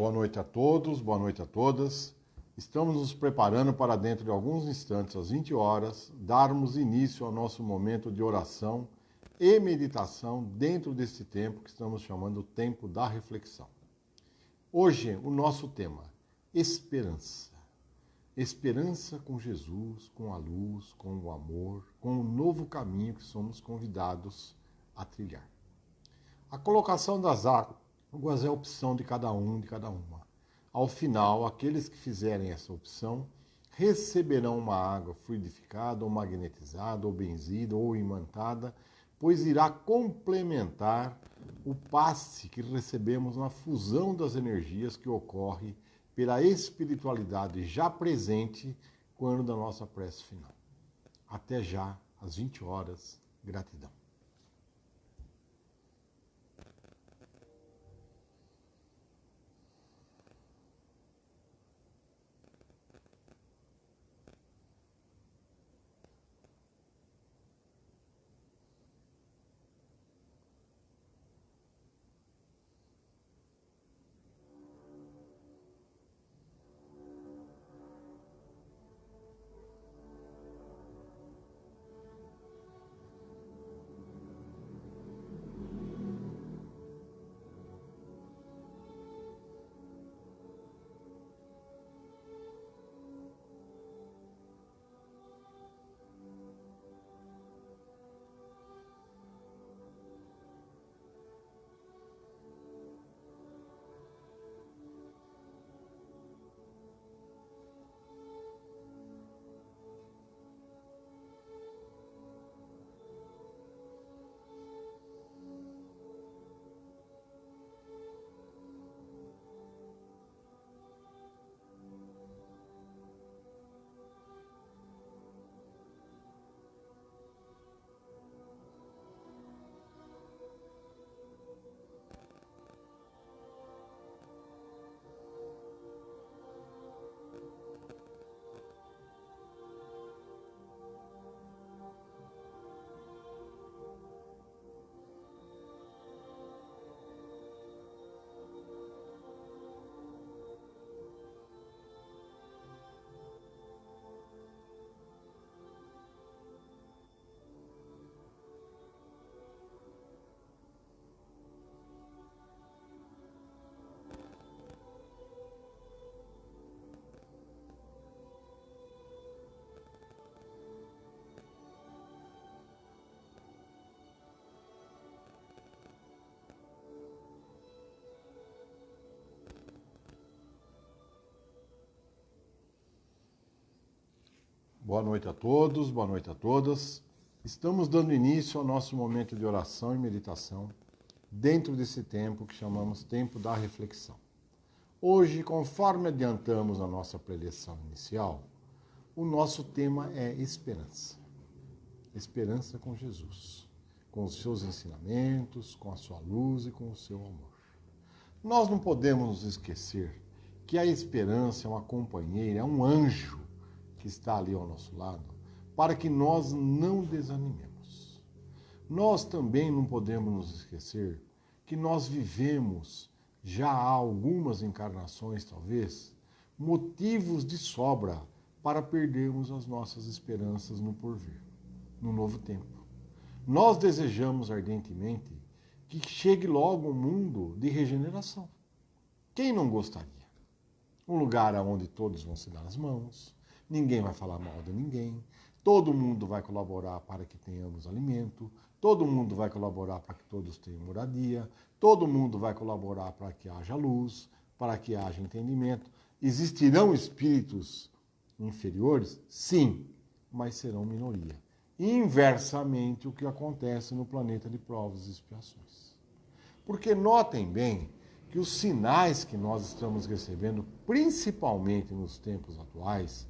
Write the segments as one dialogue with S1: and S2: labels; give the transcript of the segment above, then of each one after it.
S1: Boa noite a todos, boa noite a todas. Estamos nos preparando para dentro de alguns instantes, às 20 horas, darmos início ao nosso momento de oração e meditação dentro desse tempo que estamos chamando o tempo da reflexão. Hoje, o nosso tema, esperança. Esperança com Jesus, com a luz, com o amor, com o novo caminho que somos convidados a trilhar. A colocação das águas é a opção de cada um, de cada uma. Ao final, aqueles que fizerem essa opção receberão uma água fluidificada, ou magnetizada, ou benzida, ou imantada, pois irá complementar o passe que recebemos na fusão das energias que ocorre pela espiritualidade já presente quando da nossa prece final. Até já, às 20 horas. Gratidão. Boa noite a todos, boa noite a todas. Estamos dando início ao nosso momento de oração e meditação dentro desse tempo que chamamos tempo da reflexão. Hoje, conforme adiantamos na nossa preleção inicial, o nosso tema é esperança. Esperança com Jesus, com os seus ensinamentos, com a sua luz e com o seu amor. Nós não podemos nos esquecer que a esperança é uma companheira, é um anjo que está ali ao nosso lado, para que nós não desanimemos. Nós também não podemos nos esquecer que nós vivemos, já há algumas encarnações talvez, motivos de sobra para perdermos as nossas esperanças no porvir, no novo tempo. Nós desejamos ardentemente que chegue logo um mundo de regeneração. Quem não gostaria? Um lugar onde todos vão se dar as mãos, ninguém vai falar mal de ninguém, todo mundo vai colaborar para que tenhamos alimento, todo mundo vai colaborar para que todos tenham moradia, todo mundo vai colaborar para que haja luz, para que haja entendimento. Existirão espíritos inferiores? Sim, mas serão minoria. Inversamente o que acontece no planeta de provas e expiações. Porque notem bem que os sinais que nós estamos recebendo, principalmente nos tempos atuais,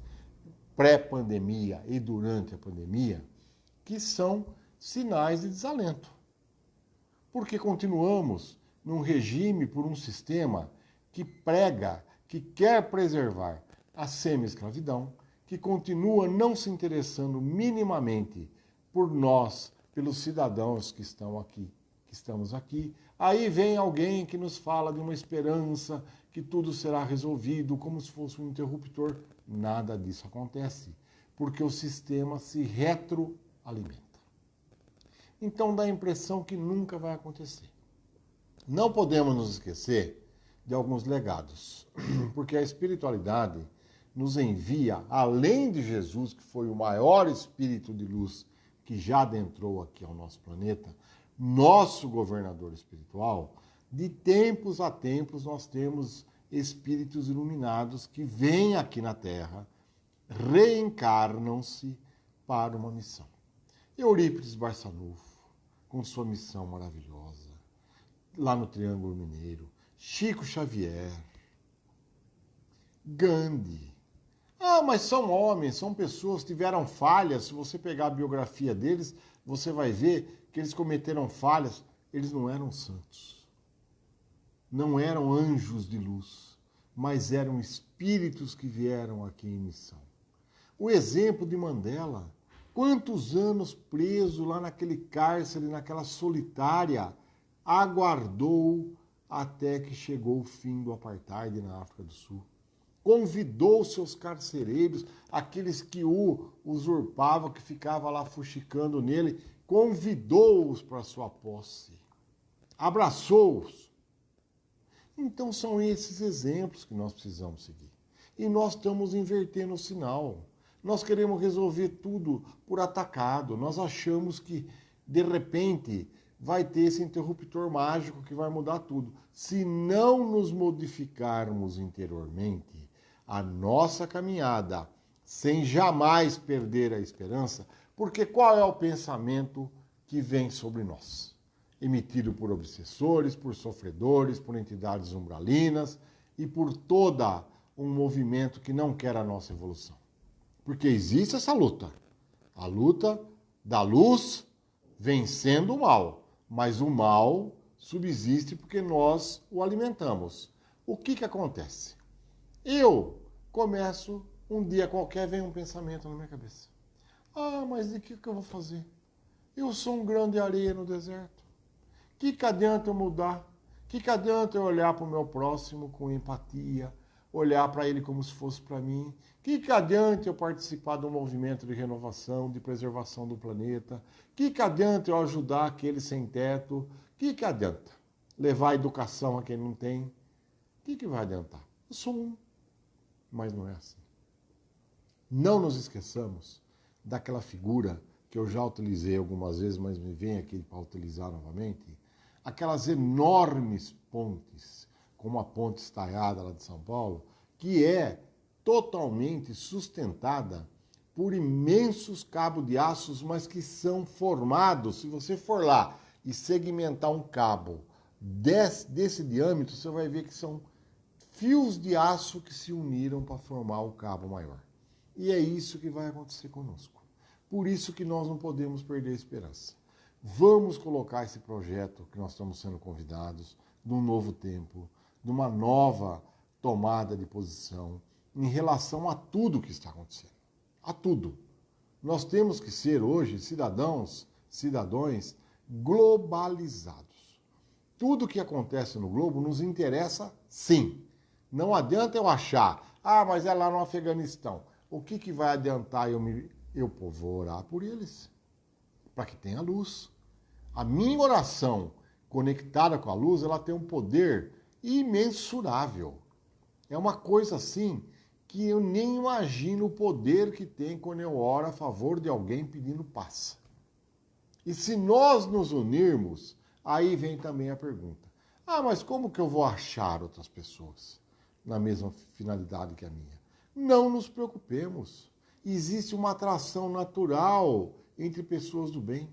S1: pré-pandemia e durante a pandemia, que são sinais de desalento. Porque continuamos num regime, por um sistema que prega, que quer preservar a semi-escravidão, que continua não se interessando minimamente por nós, pelos cidadãos que estão aqui, que estamos aqui. Aí vem alguém que nos fala de uma esperança, que tudo será resolvido como se fosse um interruptor. Nada disso acontece, porque o sistema se retroalimenta. Então dá a impressão que nunca vai acontecer. Não podemos nos esquecer de alguns legados, porque a espiritualidade nos envia, além de Jesus, que foi o maior espírito de luz que já adentrou aqui ao nosso planeta, nosso governador espiritual, de tempos a tempos nós temos espíritos iluminados que vêm aqui na Terra, reencarnam-se para uma missão. Eurípides Barçanufo, com sua missão maravilhosa, lá no Triângulo Mineiro, Chico Xavier, Gandhi. Mas são homens, são pessoas que tiveram falhas. Se você pegar a biografia deles, você vai ver que eles cometeram falhas. Eles não eram santos, não eram anjos de luz, mas eram espíritos que vieram aqui em missão. O exemplo de Mandela, quantos anos preso lá naquele cárcere, naquela solitária, aguardou até que chegou o fim do apartheid na África do Sul. Convidou seus carcereiros, aqueles que o usurpavam, que ficavam lá fuxicando nele, convidou-os para sua posse, abraçou-os. Então são esses exemplos que nós precisamos seguir. E nós estamos invertendo o sinal. Nós queremos resolver tudo por atacado. Nós achamos que, de repente, vai ter esse interruptor mágico que vai mudar tudo. Se não nos modificarmos interiormente, a nossa caminhada, sem jamais perder a esperança, porque qual é o pensamento que vem sobre nós? Emitido por obsessores, por sofredores, por entidades umbralinas e por todo um movimento que não quer a nossa evolução. Porque existe essa luta, a luta da luz vencendo o mal, mas o mal subsiste porque nós o alimentamos. O que acontece? Eu começo, um dia qualquer, vem um pensamento na minha cabeça. Mas de que eu vou fazer? Eu sou um grão de areia no deserto. Que adianta eu mudar? Que adianta eu olhar para o meu próximo com empatia, olhar para ele como se fosse para mim? Que adianta eu participar de um movimento de renovação, de preservação do planeta? Que adianta eu ajudar aquele sem teto? Que adianta levar educação a quem não tem? Que vai adiantar? Eu sou um, mas não é assim. Não nos esqueçamos daquela figura que eu já utilizei algumas vezes, mas me vem aqui para utilizar novamente, aquelas enormes pontes, como a ponte estaiada lá de São Paulo, que é totalmente sustentada por imensos cabos de aços, mas que são formados, se você for lá e segmentar um cabo desse diâmetro, você vai ver que são fios de aço que se uniram para formar o cabo maior. E é isso que vai acontecer conosco. Por isso que nós não podemos perder a esperança. Vamos colocar esse projeto que nós estamos sendo convidados, num novo tempo, numa nova tomada de posição em relação a tudo que está acontecendo. A tudo. Nós temos que ser hoje cidadãos, cidadãos globalizados. Tudo que acontece no globo nos interessa, sim. Não adianta eu achar, mas é lá no Afeganistão. O que vai adiantar eu vou orar por eles? Para que tenha luz. A minha oração conectada com a luz, ela tem um poder imensurável. É uma coisa assim que eu nem imagino o poder que tem quando eu oro a favor de alguém pedindo paz. E se nós nos unirmos, aí vem também a pergunta. Mas como que eu vou achar outras pessoas na mesma finalidade que a minha? Não nos preocupemos. Existe uma atração natural entre pessoas do bem.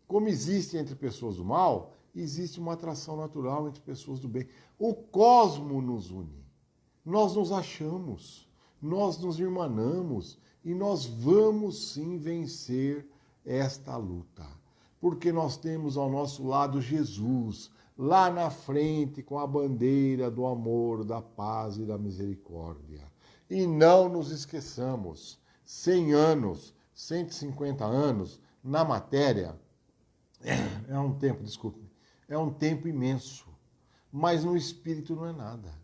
S1: Como existe entre pessoas do mal, existe uma atração natural entre pessoas do bem. O cosmo nos une. Nós nos achamos, nós nos irmanamos e nós vamos sim vencer esta luta. Porque nós temos ao nosso lado Jesus, lá na frente com a bandeira do amor, da paz e da misericórdia. E não nos esqueçamos, 100 anos, 150 anos na matéria é um tempo, é um tempo imenso, mas no espírito não é nada.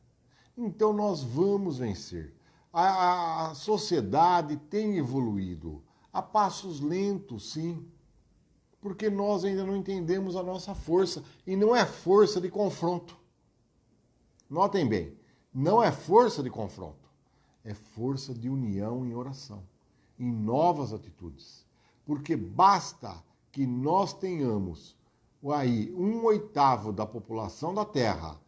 S1: Então nós vamos vencer. A sociedade tem evoluído a passos lentos, sim, porque nós ainda não entendemos a nossa força, e não é força de confronto. Notem bem, não é força de confronto, é força de união em oração, em novas atitudes. Porque basta que nós tenhamos aí 1/8 da população da Terra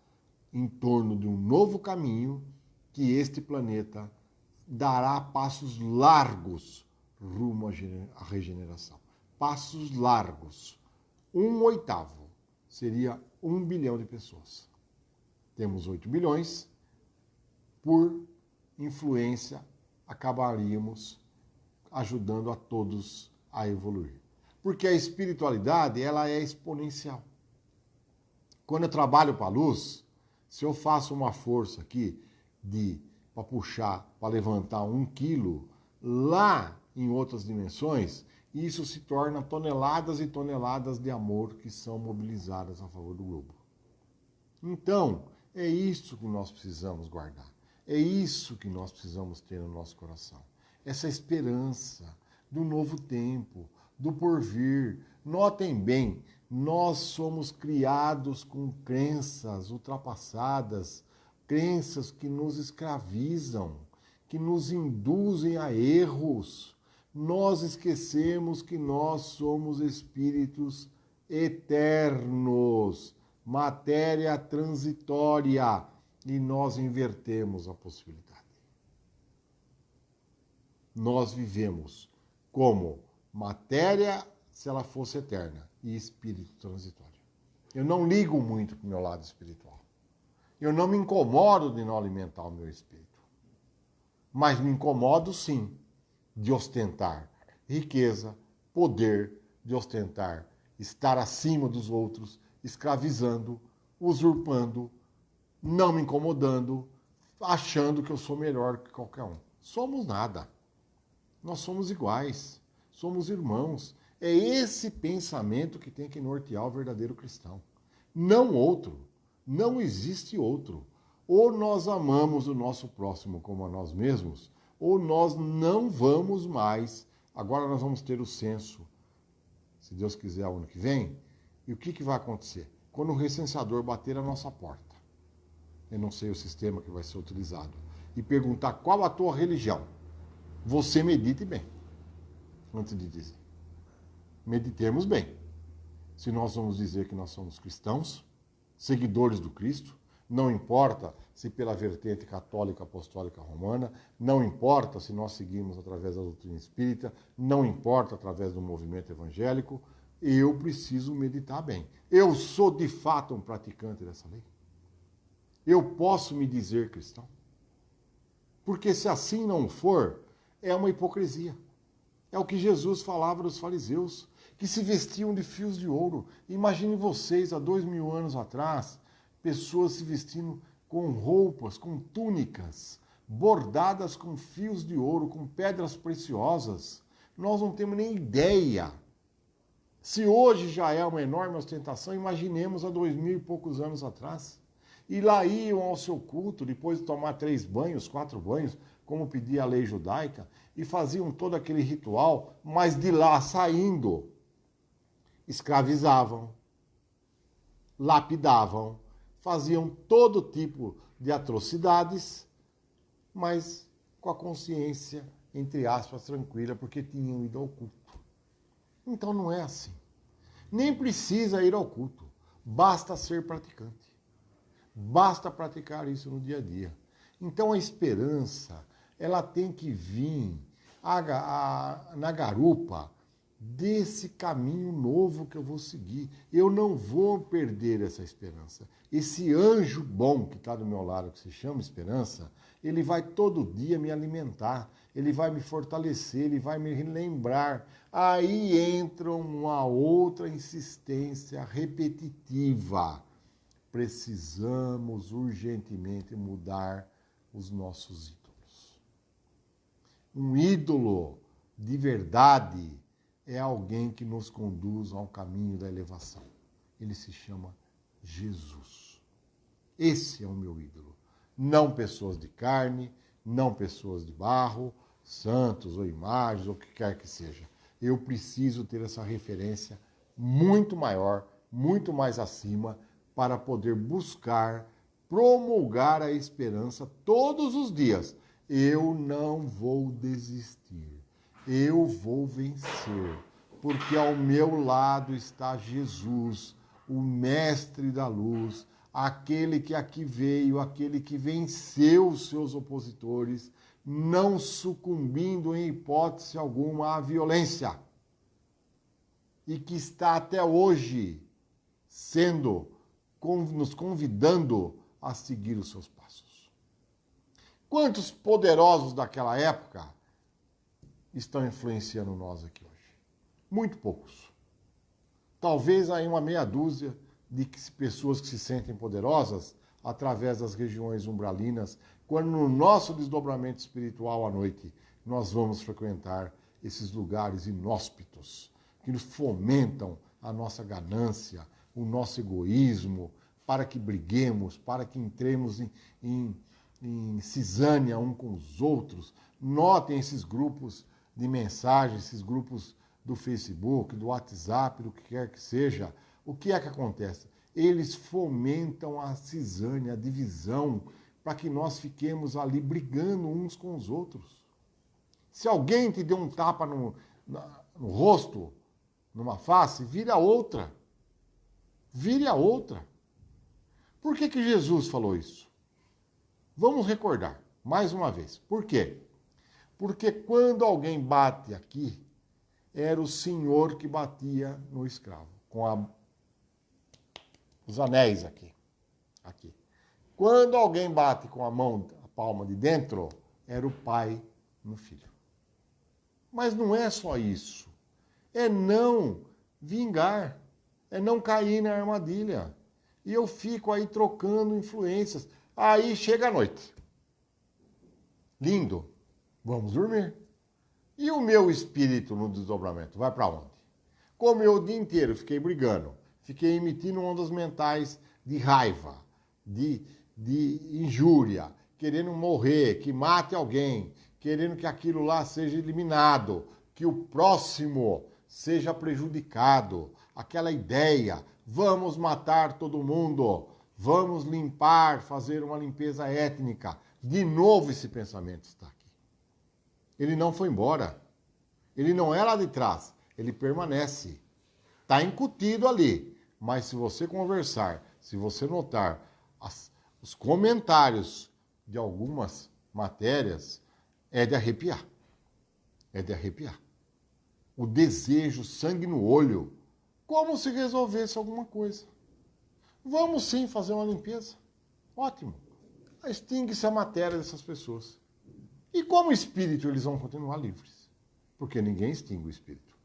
S1: em torno de um novo caminho, que este planeta dará passos largos rumo à regeneração. Passos largos. 1/8 seria 1 bilhão de pessoas. Temos 8 bilhões, por influência acabaríamos ajudando a todos a evoluir. Porque a espiritualidade, ela é exponencial. Quando eu trabalho para a luz, se eu faço uma força aqui para puxar, para levantar 1 quilo, lá em outras dimensões, isso se torna toneladas e toneladas de amor que são mobilizadas a favor do globo. Então, é isso que nós precisamos guardar. É isso que nós precisamos ter no nosso coração. Essa esperança do novo tempo, do porvir. Notem bem, nós somos criados com crenças ultrapassadas, crenças que nos escravizam, que nos induzem a erros. Nós esquecemos que nós somos espíritos eternos, matéria transitória, e nós invertemos a possibilidade. Nós vivemos como matéria, se ela fosse eterna, e espírito transitório. Eu não ligo muito para o meu lado espiritual. Eu não me incomodo de não alimentar o meu espírito. Mas me incomodo, sim, de ostentar riqueza, poder, de ostentar estar acima dos outros, escravizando, usurpando, não me incomodando, achando que eu sou melhor que qualquer um. Somos nada. Nós somos iguais, somos irmãos. É esse pensamento que tem que nortear o verdadeiro cristão. Não outro. Não existe outro. Ou nós amamos o nosso próximo como a nós mesmos, ou nós não vamos mais. Agora nós vamos ter o censo, se Deus quiser, o ano que vem. E o que vai acontecer? Quando o recenseador bater a nossa porta, eu não sei o sistema que vai ser utilizado, e perguntar qual a tua religião, você medite bem, antes de dizer. Meditemos bem. Se nós vamos dizer que nós somos cristãos, seguidores do Cristo, não importa se pela vertente católica, apostólica, romana, não importa se nós seguimos através da doutrina espírita, não importa através do movimento evangélico, eu preciso meditar bem. Eu sou de fato um praticante dessa lei? Eu posso me dizer cristão? Porque se assim não for, é uma hipocrisia. É o que Jesus falava dos fariseus, que se vestiam de fios de ouro. Imaginem vocês, há 2000 anos atrás, pessoas se vestindo com roupas, com túnicas, bordadas com fios de ouro, com pedras preciosas. Nós não temos nem ideia. Se hoje já é uma enorme ostentação, imaginemos há 2000 e poucos anos atrás. E lá iam ao seu culto, depois de tomar 3 banhos, 4 banhos, como pedia a lei judaica, e faziam todo aquele ritual, mas de lá saindo, escravizavam, lapidavam, faziam todo tipo de atrocidades, mas com a consciência, entre aspas, tranquila, porque tinham ido ao culto. Então não é assim. Nem precisa ir ao culto, basta ser praticante. Basta praticar isso no dia a dia. Então a esperança, ela tem que vir na garupa desse caminho novo que eu vou seguir. Eu não vou perder essa esperança. Esse anjo bom que está do meu lado, que se chama esperança, ele vai todo dia me alimentar, ele vai me fortalecer, ele vai me lembrar. Aí entra uma outra insistência repetitiva. Precisamos urgentemente mudar os nossos ídolos. Um ídolo de verdade é alguém que nos conduz ao caminho da elevação. Ele se chama Jesus. Esse é o meu ídolo. não pessoas de carne, não pessoas de barro, santos ou imagens, ou o que quer que seja. Eu preciso ter essa referência muito maior, muito mais acima, para poder buscar, promulgar a esperança todos os dias. Eu não vou desistir, eu vou vencer, porque ao meu lado está Jesus, o mestre da luz, aquele que aqui veio, aquele que venceu os seus opositores, não sucumbindo em hipótese alguma à violência, e que está até hoje nos convidando a seguir os seus passos. Quantos poderosos daquela época estão influenciando nós aqui hoje? Muito poucos. Talvez aí uma meia dúzia de pessoas que se sentem poderosas através das regiões umbralinas, quando no nosso desdobramento espiritual à noite nós vamos frequentar esses lugares inóspitos que nos fomentam a nossa ganância, o nosso egoísmo, para que briguemos, para que entremos em cisânia um com os outros. Notem esses grupos de mensagens, esses grupos do Facebook, do WhatsApp, do que quer que seja. O que é que acontece? Eles fomentam a cisânia, a divisão, para que nós fiquemos ali brigando uns com os outros. Se alguém te deu um tapa no rosto, numa face, vire a outra. Vire a outra. Por que Jesus falou isso? Vamos recordar, mais uma vez. Por quê? Porque quando alguém bate aqui, era o senhor que batia no escravo, com os anéis aqui. Quando alguém bate com a palma de dentro, era o pai no filho. Mas não é só isso. É não vingar, é não cair na armadilha. E eu fico aí trocando influências. Aí chega a noite. Lindo. Vamos dormir. E o meu espírito no desdobramento vai para onde? Como eu o dia inteiro fiquei brigando, fiquei emitindo ondas mentais de raiva, de injúria, querendo morrer, que mate alguém, querendo que aquilo lá seja eliminado, que o próximo seja prejudicado, aquela ideia, vamos matar todo mundo, vamos limpar, fazer uma limpeza étnica. De novo esse pensamento está aqui. Ele não foi embora, ele não é lá de trás, ele permanece, está incutido ali. Mas se você conversar, se você notar os comentários de algumas matérias, é de arrepiar. É de arrepiar. O desejo, sangue no olho, como se resolvesse alguma coisa. Vamos sim fazer uma limpeza. Ótimo. Extingue-se a matéria dessas pessoas. E como espírito eles vão continuar livres? Porque ninguém extingue o espírito.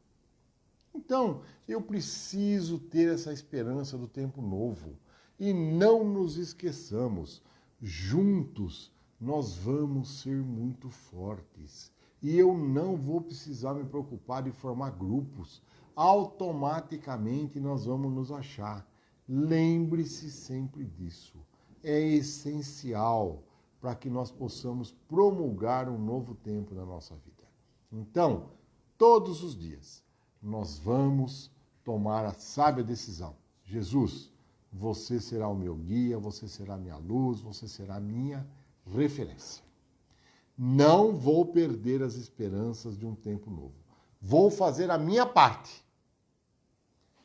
S1: Então, eu preciso ter essa esperança do tempo novo. E não nos esqueçamos, juntos nós vamos ser muito fortes. E eu não vou precisar me preocupar de formar grupos. Automaticamente nós vamos nos achar. Lembre-se sempre disso. É essencial para que nós possamos promulgar um novo tempo na nossa vida. Então, todos os dias, nós vamos tomar a sábia decisão. Jesus, você será o meu guia, você será a minha luz, você será a minha referência. Não vou perder as esperanças de um tempo novo. Vou fazer a minha parte.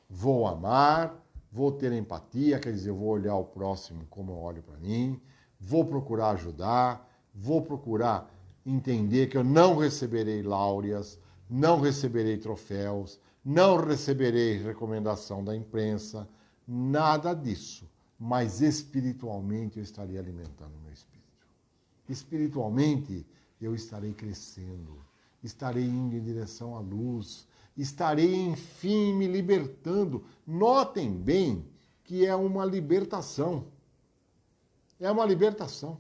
S1: Vou amar, vou ter empatia, quer dizer, eu vou olhar o próximo como eu olho para mim, vou procurar ajudar, vou procurar entender que eu não receberei láureas, não receberei troféus, não receberei recomendação da imprensa, nada disso. Mas espiritualmente eu estarei alimentando o meu espírito. Espiritualmente eu estarei crescendo, estarei indo em direção à luz, estarei enfim me libertando. Notem bem que é uma libertação. É uma libertação.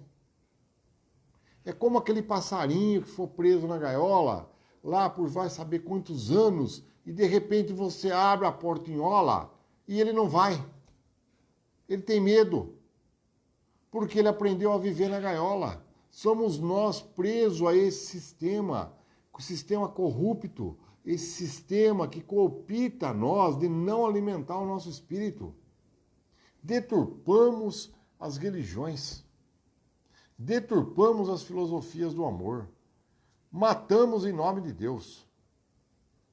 S1: É como aquele passarinho que for preso na gaiola, lá por vai saber quantos anos, e de repente você abre a portinhola e ele não vai. Ele tem medo. porque ele aprendeu a viver na gaiola. Somos nós presos a esse sistema, o sistema corrupto, esse sistema que coopta nós de não alimentar o nosso espírito. Deturpamos as religiões, deturpamos as filosofias do amor, matamos em nome de Deus.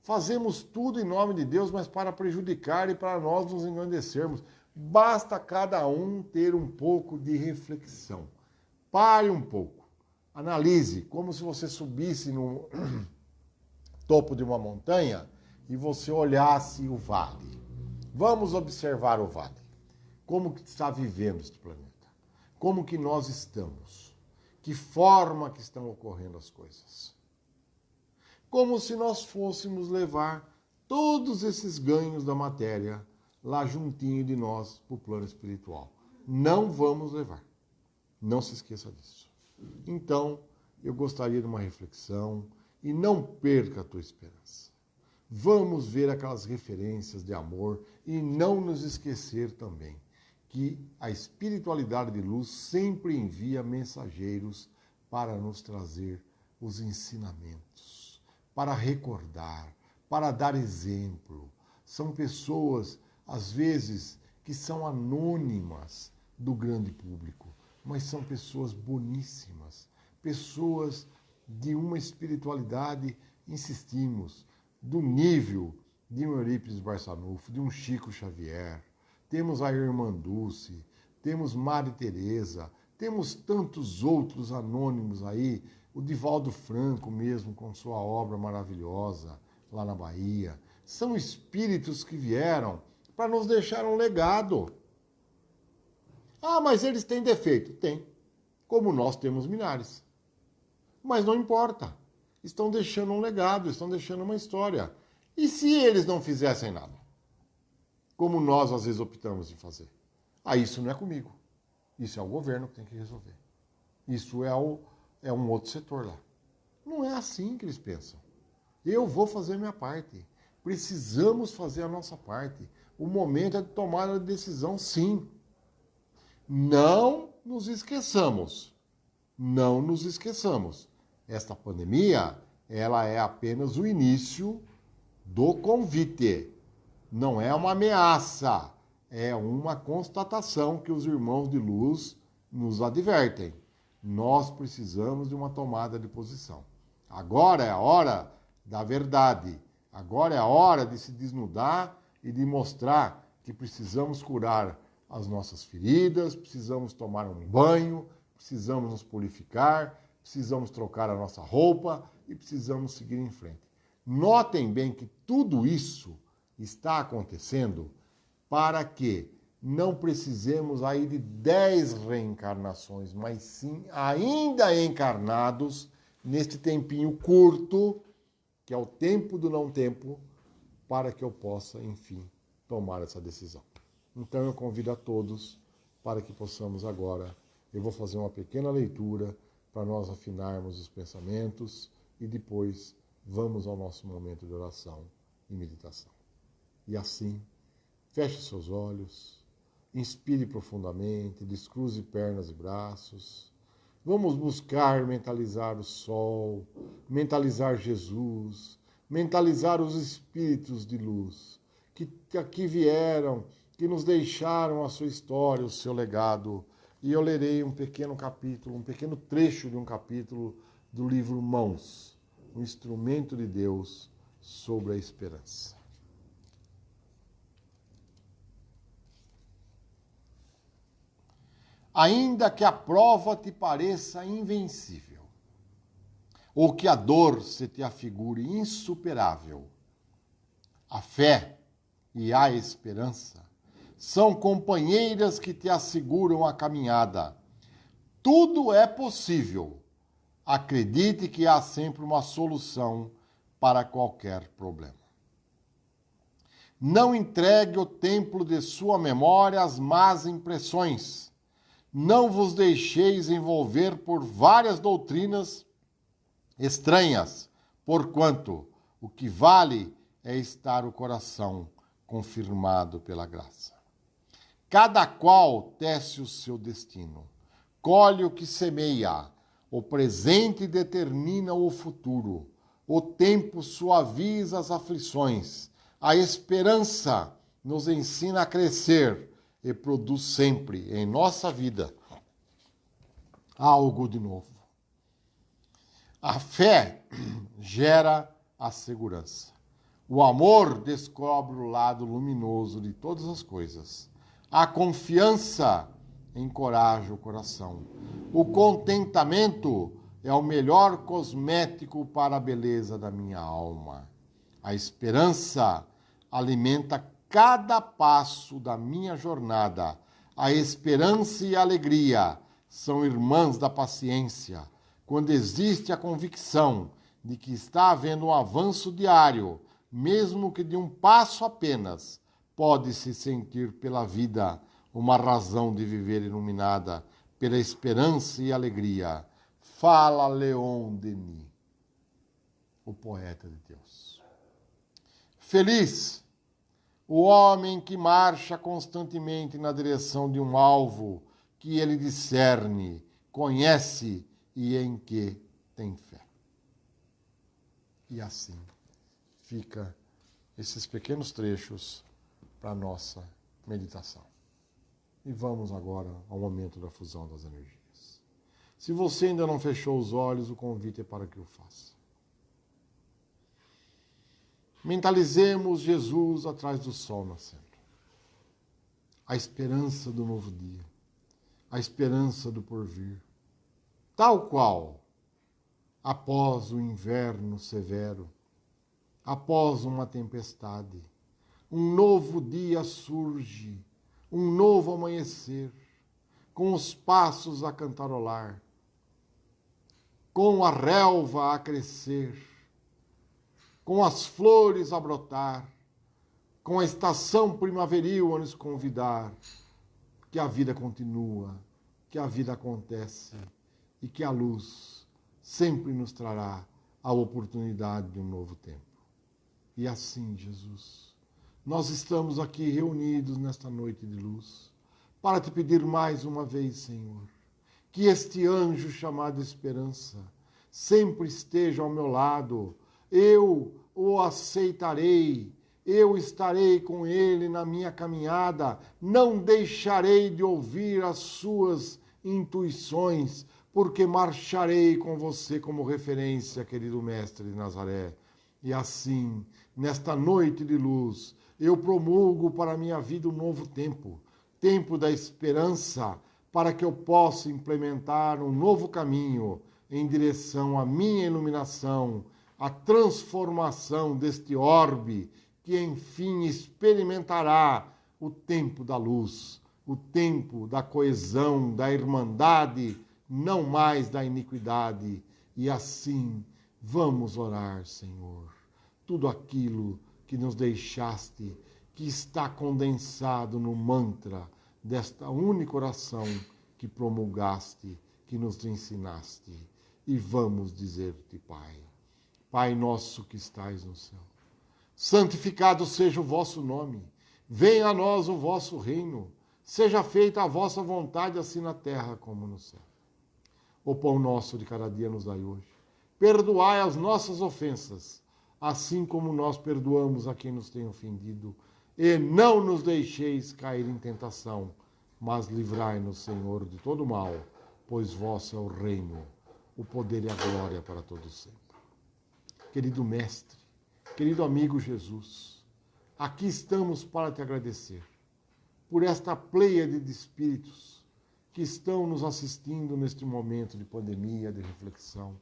S1: Fazemos tudo em nome de Deus, mas para prejudicar e para nós nos engrandecermos. Basta cada um ter um pouco de reflexão. Pare um pouco. Analise, como se você subisse no topo de uma montanha e você olhasse o vale. Vamos observar o vale. Como que está vivendo este planeta? Como que nós estamos? Que forma que estão ocorrendo as coisas? Como se nós fôssemos levar todos esses ganhos da matéria lá juntinho de nós para o plano espiritual. Não vamos levar. Não se esqueça disso. Então, eu gostaria de uma reflexão e não perca a tua esperança. Vamos ver aquelas referências de amor e não nos esquecer também que a espiritualidade de luz sempre envia mensageiros para nos trazer os ensinamentos, para recordar, para dar exemplo. São pessoas, às vezes, que são anônimas do grande público, mas são pessoas boníssimas, pessoas de uma espiritualidade, insistimos, do nível de um Eurípides Barçanufo, de um Chico Xavier. Temos a Irmã Dulce, temos Madre Teresa, temos tantos outros anônimos aí, o Divaldo Franco mesmo, com sua obra maravilhosa, lá na Bahia. São espíritos que vieram para nos deixar um legado. Ah, mas eles têm defeito. Tem. Como nós temos milhares. Mas não importa. Estão deixando um legado, estão deixando uma história. E se eles não fizessem nada? Como nós às vezes optamos em fazer? Ah, isso não é comigo. Isso é o governo que tem que resolver. Isso é um outro setor lá. Não é assim que eles pensam. Eu vou fazer a minha parte. Precisamos fazer a nossa parte. O momento é de tomar a decisão, sim. Não nos esqueçamos. Não nos esqueçamos. Esta pandemia, ela é apenas o início do convite. Não é uma ameaça. É uma constatação que os irmãos de luz nos advertem. Nós precisamos de uma tomada de posição. Agora é a hora da verdade. Agora é a hora de se desnudar e de mostrar que precisamos curar as nossas feridas, precisamos tomar um banho, precisamos nos purificar, precisamos trocar a nossa roupa e precisamos seguir em frente. Notem bem que tudo isso está acontecendo para que não precisemos aí de 10 reencarnações, mas sim ainda encarnados neste tempinho curto, que é o tempo do não tempo, para que eu possa, enfim, tomar essa decisão. Então eu convido a todos para que possamos agora, eu vou fazer uma pequena leitura para nós afinarmos os pensamentos e depois vamos ao nosso momento de oração e meditação. E assim, feche seus olhos, inspire profundamente, descruze pernas e braços. Vamos buscar mentalizar o sol, mentalizar Jesus, mentalizar os espíritos de luz que aqui vieram, que nos deixaram a sua história, o seu legado. E eu lerei um pequeno capítulo, um pequeno trecho de um capítulo do livro Mãos, um instrumento de Deus sobre a esperança. Ainda que a prova te pareça invencível, ou que a dor se te afigure insuperável, a fé e a esperança são companheiras que te asseguram a caminhada. Tudo é possível. Acredite que há sempre uma solução para qualquer problema. Não entregue o templo de sua memória às más impressões. Não vos deixeis envolver por várias doutrinas estranhas, porquanto o que vale é estar o coração confirmado pela graça. Cada qual tece o seu destino. colhe o que semeia. O presente determina o futuro. O tempo suaviza as aflições. A esperança nos ensina a crescer e produz sempre em nossa vida algo de novo. A fé gera a segurança. O amor descobre o lado luminoso de todas as coisas. A confiança encoraja o coração. O contentamento é o melhor cosmético para a beleza da minha alma. A esperança alimenta cada passo da minha jornada. A esperança e a alegria são irmãs da paciência. Quando existe a convicção de que está havendo um avanço diário, mesmo que de um passo apenas, pode-se sentir pela vida uma razão de viver iluminada pela esperança e alegria. Fala Leon Denis, o poeta de Deus. Feliz o homem que marcha constantemente na direção de um alvo que ele discerne, conhece e em que tem fé. E assim fica esses pequenos trechos para a nossa meditação. E vamos agora ao momento da fusão das energias. Se você ainda não fechou os olhos, o convite é para que o faça. Mentalizemos Jesus atrás do sol nascendo. A esperança do novo dia. A esperança do porvir. Tal qual, após o inverno severo, após uma tempestade, um novo dia surge, um novo amanhecer, com os passos a cantarolar, com a relva a crescer, com as flores a brotar, com a estação primaveril a nos convidar, que a vida continua, que a vida acontece e que a luz sempre nos trará a oportunidade de um novo tempo. E assim, Jesus, nós estamos aqui reunidos nesta noite de luz para te pedir mais uma vez, Senhor, que este anjo chamado esperança sempre esteja ao meu lado. Eu o aceitarei, eu estarei com ele na minha caminhada, não deixarei de ouvir as suas intuições, porque marcharei com você como referência, querido Mestre de Nazaré. E assim, nesta noite de luz, eu promulgo para a minha vida um novo tempo, tempo da esperança, para que eu possa implementar um novo caminho em direção à minha iluminação, a transformação deste orbe que, enfim, experimentará o tempo da luz, o tempo da coesão, da irmandade, não mais da iniquidade. E assim, vamos orar, Senhor. Tudo aquilo que nos deixaste, que está condensado no mantra desta única oração que promulgaste, que nos ensinaste. E vamos dizer-te, Pai. Pai nosso que estais no céu, santificado seja o vosso nome, venha a nós o vosso reino, seja feita a vossa vontade, assim na terra como no céu. O pão nosso de cada dia nos dai hoje. Perdoai as nossas ofensas, assim como nós perdoamos a quem nos tem ofendido. E não nos deixeis cair em tentação, mas livrai-nos, Senhor, de todo mal, pois vosso é o reino, o poder e a glória para todos sempre. Querido Mestre, querido amigo Jesus, aqui estamos para te agradecer por esta pleiade de espíritos que estão nos assistindo neste momento de pandemia, de reflexão,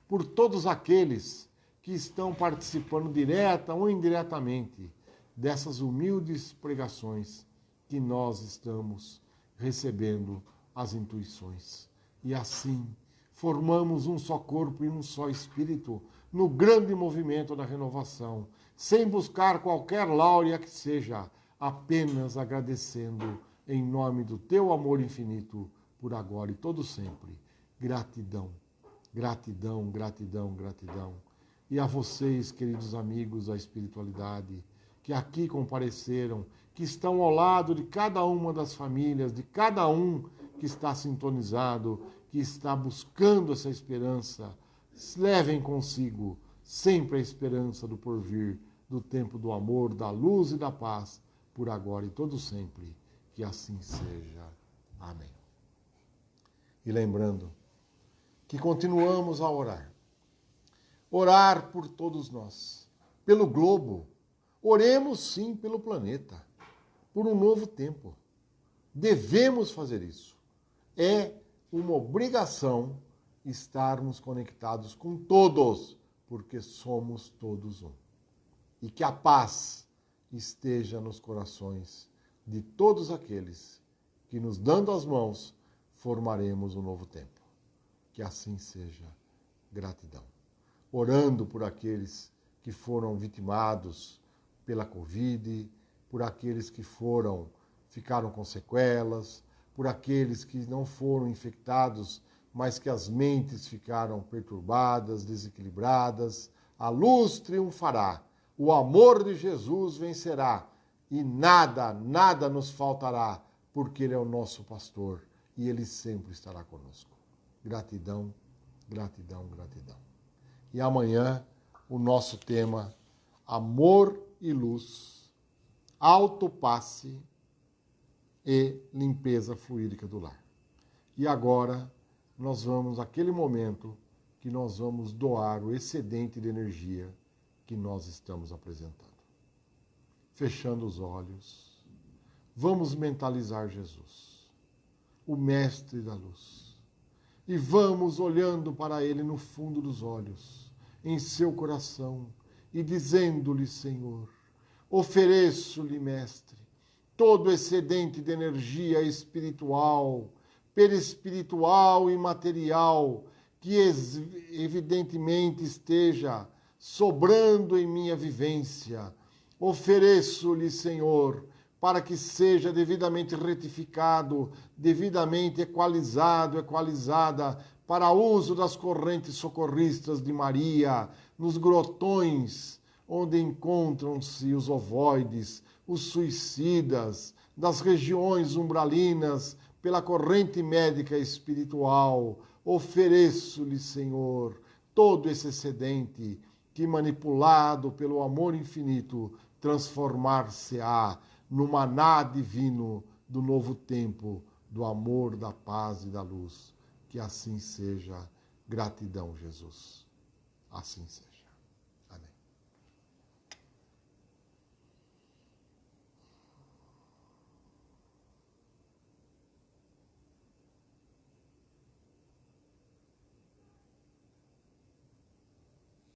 S1: por todos aqueles que estão participando direta ou indiretamente dessas humildes pregações que nós estamos recebendo as intuições. E assim, formamos um só corpo e um só espírito no grande movimento da renovação, sem buscar qualquer láurea que seja, apenas agradecendo em nome do teu amor infinito, por agora e todo sempre. Gratidão, gratidão, gratidão, gratidão. E a vocês, queridos amigos da espiritualidade, que aqui compareceram, que estão ao lado de cada uma das famílias, de cada um que está sintonizado, que está buscando essa esperança, levem consigo sempre a esperança do porvir, do tempo do amor, da luz e da paz, por agora e todo sempre. Que assim seja. Amém. E lembrando que continuamos a orar. Orar por todos nós, pelo globo. Oremos sim pelo planeta, por um novo tempo. Devemos fazer isso. É uma obrigação estarmos conectados com todos, porque somos todos um. E que a paz esteja nos corações de todos aqueles que, nos dando as mãos, formaremos um novo tempo. Que assim seja. Gratidão. Orando por aqueles que foram vitimados pela Covid, por aqueles que ficaram com sequelas, por aqueles que não foram infectados, mas que as mentes ficaram perturbadas, desequilibradas. A luz triunfará, o amor de Jesus vencerá e nada, nada nos faltará, porque Ele é o nosso pastor e Ele sempre estará conosco. Gratidão, gratidão, gratidão. E amanhã o nosso tema, amor e luz, autopasse e limpeza fluídica do lar. E agora nós vamos, naquele momento, que nós vamos doar o excedente de energia que nós estamos apresentando. Fechando os olhos, vamos mentalizar Jesus, o Mestre da Luz. E vamos olhando para Ele no fundo dos olhos, em seu coração, e dizendo-lhe, Senhor, ofereço-lhe, Mestre, todo excedente de energia espiritual, perispiritual e material, que evidentemente esteja sobrando em minha vivência. Ofereço-lhe, Senhor, para que seja devidamente retificado, devidamente equalizada, para uso das correntes socorristas de Maria, nos grotões onde encontram-se os ovoides, os suicidas, das regiões umbralinas, pela corrente médica espiritual. Ofereço-lhe, Senhor, todo esse excedente que, manipulado pelo amor infinito, transformar-se-á no maná divino do novo tempo, do amor, da paz e da luz. Que assim seja. Gratidão, Jesus. Assim seja.